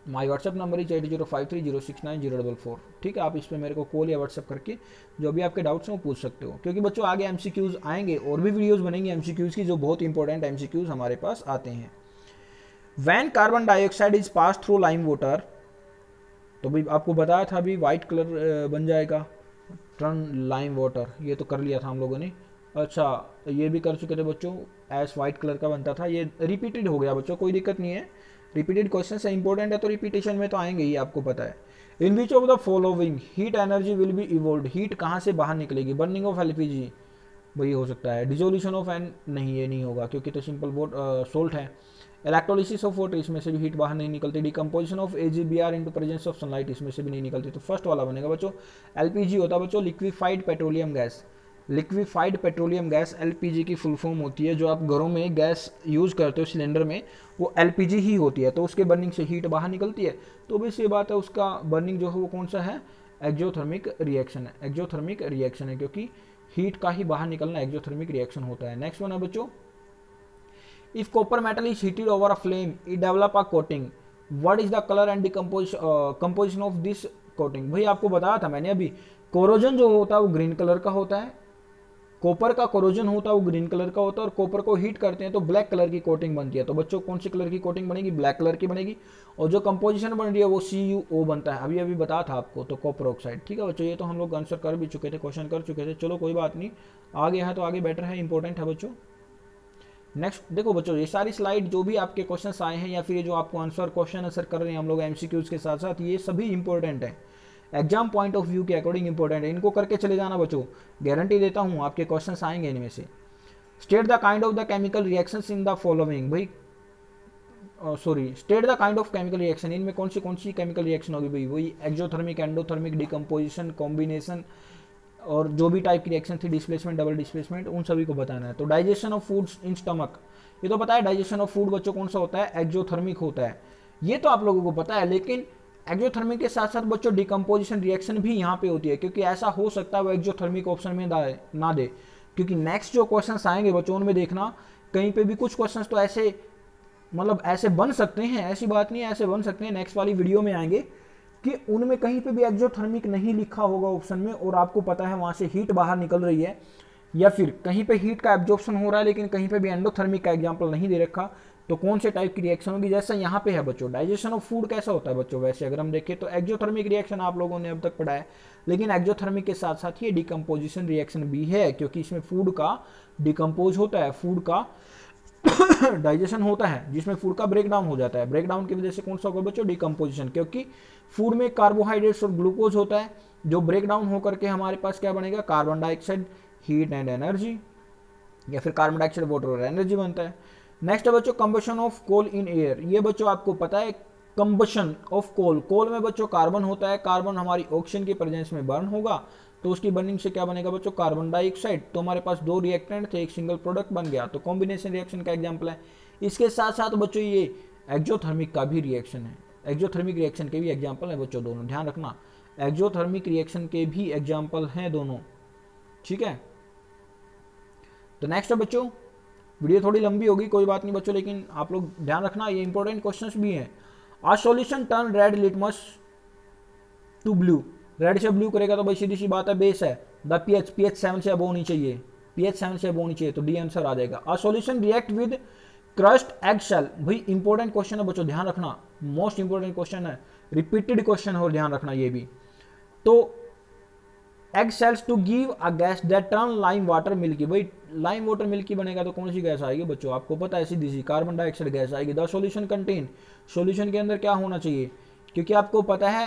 Speaker 1: माय व्हाट्सएप नंबर इज 8053069044। ठीक है, आप इस पर मेरे को कॉल या व्हाट्सएप करके जो भी आपके डाउट्स हैं वो पूछ सकते हो, क्योंकि बच्चों आगे एमसीक्यूज आएंगे और भी वीडियोस बनेंगे एमसीक्यूज की, जो बहुत इंपॉर्टेंट एमसीक्यूज हमारे पास आते हैं। When carbon dioxide is pass through lime water, तो भाई आपको बताया था अभी व्हाइट कलर बन जाएगा, टर्न लाइम वाटर, ये तो कर लिया था हम लोगों ने। अच्छा, ये भी कर चुके थे बच्चों, एस वाइट कलर का बनता था, ये रिपीटेड हो गया बच्चों, कोई दिक्कत नहीं है, रिपीटेड क्वेश्चन से इंपॉर्टेंट है तो रिपीटेशन में तो आएंगे ही, आपको पता है। In which of the following heat energy will be evolve. Heat कहाँ से बाहर निकलेगी, बर्निंग ऑफ एलपीजी, वही हो सकता है। डिजोल्यूशन ऑफ एन, नहीं ये नहीं होगा क्योंकि तो सिंपल वोट सोल्ट है। इलेक्ट्रोलिसिस ऑफ वाटर, इसमें से भी हीट बाहर नहीं निकलती। Decomposition of AgBr into presence of sunlight, इसमें से भी नहीं निकलती, तो फर्स्ट वाला बनेगा बच्चों। एलपीजी होता है बच्चों liquefied petroleum gas, liquefied petroleum gas LPG की फुल फॉर्म होती है। जो आप घरों में गैस यूज़ करते हो सिलेंडर में, वो एलपीजी ही होती है, तो उसके बर्निंग से हीट बाहर निकलती है। तो बस ये बात है, उसका बर्निंग जो है वो कौन सा है, एक्सोथर्मिक रिएक्शन है, एक्सोथर्मिक रिएक्शन है, क्योंकि हीट का ही बाहर निकलना एक्सोथर्मिक रिएक्शन होता है। नेक्स्ट वन है बच्चों, if copper metal is heated over a flame it develop a coating, what is the colour and composition of this coating. भाई आपको बताया था मैंने अभी, कोरोजन जो होता है वो ग्रीन कलर का होता है, कॉपर का कोरोजन होता है वो ग्रीन कलर का होता है, और कॉपर को हीट करते हैं तो ब्लैक कलर की कोटिंग बनती है। तो बच्चों कौन सी कलर की कोटिंग बनेगी, ब्लैक कलर की बनेगी, और जो कंपोजिशन बन रही है वो CuO बनता है, अभी अभी बताया था आपको, तो कॉपर ऑक्साइड। ठीक है बच्चों, ये तो हम लोग आंसर कर भी चुके थे, क्वेश्चन कर चुके थे, चलो कोई बात नहीं, आगे है तो आगे बेटर है, इंपॉर्टेंट है बच्चों। नेक्स्ट देखो बच्चों, ये सारी स्लाइड जो भी आपके क्वेश्चन आए हैं या फिर ये जो आपको आंसर क्वेश्चन आंसर कर रहे हैं हम लोग MCQs के साथ साथ, ये सभी इंपॉर्टेंट है, एग्जाम पॉइंट ऑफ व्यू के अकॉर्डिंग इंपॉर्टेंट है, इनको करके चले जाना बच्चों, गारंटी देता हूँ आपके क्वेश्चंस आएंगे इनमें से। State the kind of the chemical reactions in the following, भाई sorry, state the kind of chemical reaction, इनमें कौन सी केमिकल रिएक्शन होगी भाई, वही एक्सोथर्मिक, एंडोथर्मिक, डिकम्पोजिशन, कॉम्बिनेशन, और जो भी टाइप की रिएक्शन थी, डिस्प्लेसमेंट, डबल डिस्प्लेसमेंट, उन सभी को बताना है। तो digestion of foods in stomach, ये तो पता है डाइजेशन ऑफ फूड बच्चों कौन सा होता है, एक्सोथर्मिक होता है, ये तो आप लोगों को पता है। लेकिन एक्सोथर्मिक के साथ साथ बच्चों डिकम्पोजिशन रिएक्शन भी यहाँ पे होती है, क्योंकि ऐसा हो सकता है वो एक्सोथर्मिक ऑप्शन में ना दे, क्योंकि नेक्स्ट जो क्वेश्चंस आएंगे बच्चों उनमें देखना कहीं पे भी कुछ क्वेश्चंस तो ऐसे मतलब ऐसे बन सकते हैं, ऐसी बात नहीं है, ऐसे बन सकते हैं, नेक्स्ट वाली वीडियो में आएंगे कि उनमें कहीं पे भी एक्सोथर्मिक नहीं लिखा होगा ऑप्शन में और आपको पता है वहां से हीट बाहर निकल रही है, या फिर कहीं पे हीट का एब्जॉर्प्शन हो रहा है लेकिन कहीं पे भी एंडोथर्मिक का एग्जांपल नहीं दे रखा, तो कौन से टाइप की रिएक्शन होगी। जैसा यहाँ पे है बच्चों डाइजेशन ऑफ फूड कैसा होता है बच्चों, वैसे अगर हम देखें तो एक्सोथर्मिक रिएक्शन आप लोगों ने अब तक पढ़ा है, लेकिन एक्सोथर्मिक के साथ साथ ये डिकम्पोजिशन रिएक्शन भी है, क्योंकि इसमें फूड का डिकम्पोज होता है, फूड का डाइजेशन होता है, जिसमें फूड का ब्रेकडाउन हो जाता है। ब्रेकडाउन की वजह से कौन सा होगा बच्चों, डिकम्पोजिशन, क्योंकि फूड में कार्बोहाइड्रेट्स और ग्लूकोज होता है, जो ब्रेकडाउन होकर के हमारे पास क्या बनेगा, carbon dioxide, heat and energy, या फिर कार्बन डाइऑक्साइड वाटर और एनर्जी बनता है। नेक्स्ट है बच्चों combustion of coal in air, ये बच्चों आपको पता है कंबशन ऑफ कोल, कोल में बच्चों कार्बन होता है, कार्बन हमारी ऑक्सीजन की प्रेजेंस में बर्न होगा तो उसकी बर्निंग से क्या बनेगा बच्चों, कार्बन डाइऑक्साइड, तो हमारे पास दो रिएक्टेंट थे, एक सिंगल प्रोडक्ट बन गया, तो कॉम्बिनेशन रिएक्शन का एग्जांपल है। इसके साथ साथ बच्चों ये एक्सोथर्मिक का भी रिएक्शन है, एक्सोथर्मिक रिएक्शन के भी एग्जांपल है बच्चों दोनों, ध्यान रखना एक्सोथर्मिक रिएक्शन के भी एग्जांपल हैं दोनों, ठीक है। तो नेक्स्ट है बच्चों, वीडियो थोड़ी लंबी होगी कोई बात नहीं बच्चों, लेकिन आप लोग ध्यान रखना ये इंपॉर्टेंट क्वेश्चंस भी हैं। A solution turn red litmus to blue, red से ब्लू करेगा तो भाई सीधी सी बात है बेस है, द पीएच 7 से अब होनी चाहिए, पीएच 7 से अब होनी चाहिए, तो डी आंसर आ जाएगा। A solution react with crushed egg shell, भाई इंपॉर्टेंट क्वेश्चन है बच्चों, ध्यान रखना, मोस्ट इंपॉर्टेंट क्वेश्चन है, रिपीटेड क्वेश्चन है और ध्यान रखना ये भी। तो egg shells to give a gas that turn lime water milky, भाई लाइम वाटर मिल्की बनेगा तो कौन सी गैस आएगी बच्चों, आपको पता है सीधी सी कार्बन डाइऑक्साइड गैस आएगी। द सॉल्यूशन कंटेन, सॉल्यूशन के अंदर क्या होना चाहिए, क्योंकि आपको पता है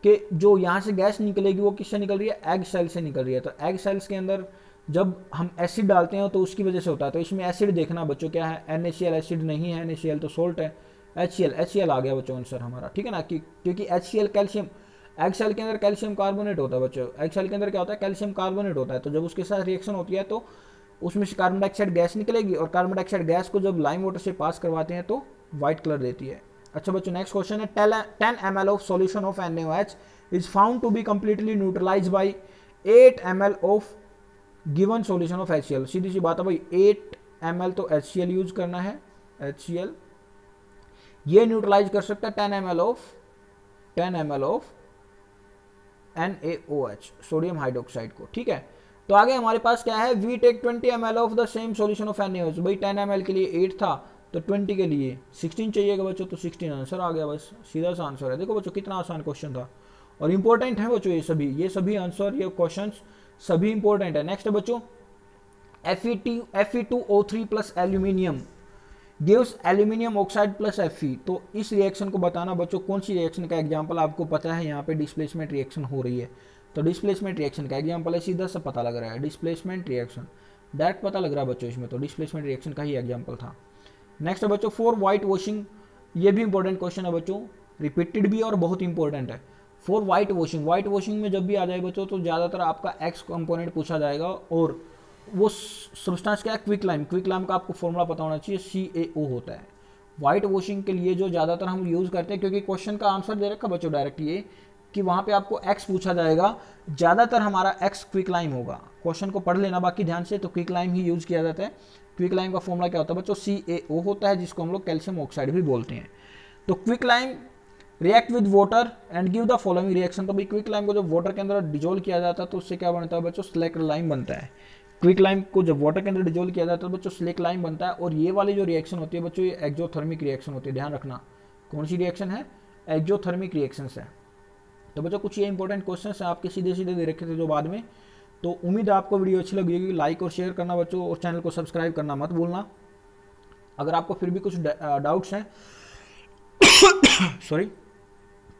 Speaker 1: कि जो यहाँ से गैस निकलेगी वो किससे निकल रही है, एग सेल से निकल रही है, तो एग सेल्स के अंदर जब हम एसिड डालते हैं तो उसकी वजह से होता है, तो इसमें एसिड देखना बच्चों क्या है, NaCl एसिड नहीं है, NaCl तो सोल्ट है, HCl आ गया बच्चों आंसर हमारा, ठीक है ना, क्योंकि HCl कैल्शियम, एग सेल के अंदर कैल्शियम कार्बोनेट होता है बच्चों, एग सेल के अंदर क्या होता है, कैल्शियम कार्बोनेट होता है, तो जब उसके साथ रिएक्शन होती है तो उसमें से कार्बन डाइऑक्साइड गैस निकलेगी, और कार्बन डाइऑक्साइड गैस को जब लाइम वाटर से पास करवाते हैं तो व्हाइट कलर देती है। अच्छा बच्चों नेक्स्ट क्वेश्चन है, 10 ml of solution of NaOH is found to be completely neutralize by 8 ml of given solution of HCl, सीधी सी बात है भाई 8 ml तो HCl यूज करना है, HCl ये न्यूट्रलाइज कर सकता है 10 ml of NaOH sodium hydroxide को, ठीक है। तो आगे हमारे पास क्या है, we take 20 ml of the same solution of NaOH, भाई 10 ml के लिए 8 था तो 20 के लिए 16 चाहिएगा बच्चों, तो 16 आंसर आ गया, बस सीधा सा आंसर है। देखो बच्चों कितना आसान क्वेश्चन था और इंपॉर्टेंट है बच्चों, ये सभी आंसर, ये क्वेश्चंस सभी इंपॉर्टेंट है। नेक्स्ट है बच्चों Fe2O3 plus aluminium gives aluminium oxide plus Fe, तो इस रिएक्शन को बताना बच्चों कौन सी रिएक्शन का एग्जांपल, आपको पता है यहाँ पे डिस्प्लेसमेंट रिएक्शन हो रही है, तो डिस्प्लेसमेंट रिएक्शन का एग्जांपल है, सीधा सा पता लग रहा है, डिस्प्लेसमेंट रिएक्शन डायरेक्ट पता लग रहा है बच्चों इसमें, तो डिस्प्लेसमेंट रिएक्शन का ही एग्जांपल था। नेक्स्ट है बच्चों फॉर वाइट वॉशिंग, ये भी इंपॉर्टेंट क्वेश्चन है बच्चों, रिपीटेड भी और बहुत इंपॉर्टेंट है। For white washing, white washing में जब भी आ जाए बच्चों तो ज़्यादातर आपका एक्स कंपोनेंट पूछा जाएगा, और वो सब्सटेंस क्या है, क्विक लाइम, क्विक लाइम का आपको फॉर्मूला पता होना चाहिए, CaO होता है। वाइट वॉशिंग के लिए जो ज़्यादातर हम यूज़ करते हैं, क्योंकि क्वेश्चन का आंसर दे रखा बच्चों डायरेक्ट ये कि वहाँ पे आपको एक्स पूछा जाएगा, ज़्यादातर हमारा एक्स क्विक लाइम होगा, क्वेश्चन को पढ़ लेना बाकी ध्यान से, तो क्विक लाइम ही यूज़ किया जाता है। क्विक लाइम का फॉर्मूला क्या होता है बच्चों, CaO होता है, जिसको हम लोग कैल्शियम ऑक्साइड भी बोलते हैं। तो quick lime react with water and give the following reaction, तो भाई क्विक लाइम को जब वाटर के अंदर डिजोल्व किया जाता है तो उससे क्या बनता है बच्चों, स्लेक लाइम बनता है। क्विक लाइम को जब वाटर के अंदर डिजोल्व किया जाता है तो बच्चों स्लेक लाइम बनता है, और ये वाली जो रिएक्शन होती है बच्चों ये एक्सोथर्मिक रिएक्शन होती है, ध्यान रखना कौन सी रिएक्शन है, एक्सोथर्मिक रिएक्शन है। तो बच्चों कुछ ये इंपॉर्टेंट क्वेश्चन है आपके सीधे सीधे दे रखे थे जो बाद में, तो उम्मीद है आपको वीडियो अच्छी लगी होगी, लाइक और शेयर करना बच्चों, और चैनल को सब्सक्राइब करना मत भूलना। अगर आपको फिर भी कुछ डाउट्स हैं सॉरी,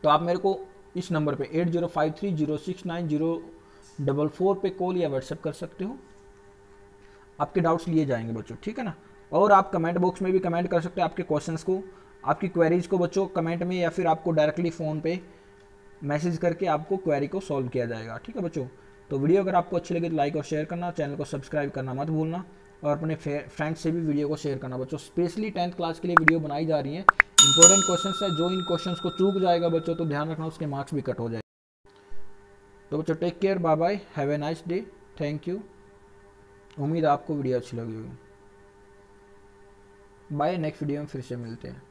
Speaker 1: तो आप मेरे को इस नंबर पे 8053069044 पे कॉल या व्हाट्सएप कर सकते हो, आपके डाउट्स लिए जाएंगे बच्चों, ठीक है ना। और आप कमेंट बॉक्स में भी कमेंट कर सकते हैं आपके क्वेश्चंस को, आपकी क्वेरीज को बच्चों कमेंट में, या फिर आपको डायरेक्टली फ़ोन पे मैसेज करके आपको क्वेरी को सॉल्व किया जाएगा, ठीक है बच्चों। तो वीडियो अगर आपको अच्छी लगे तो लाइक और शेयर करना, चैनल को सब्सक्राइब करना मत भूलना, और अपने फ्रेंड्स से भी वीडियो को शेयर करना बच्चों। स्पेशली 10th क्लास के लिए वीडियो बनाई जा रही है, इंपॉर्टेंट क्वेश्चन है, जो इन क्वेश्चन को चूक जाएगा बच्चों तो ध्यान रखना उसके मार्क्स भी कट हो जाएंगे। तो बच्चों take care, bye bye, have a nice day, thank you. उम्मीद आपको वीडियो अच्छी लगी होगी। बाय, नेक्स्ट वीडियो में फिर से मिलते हैं।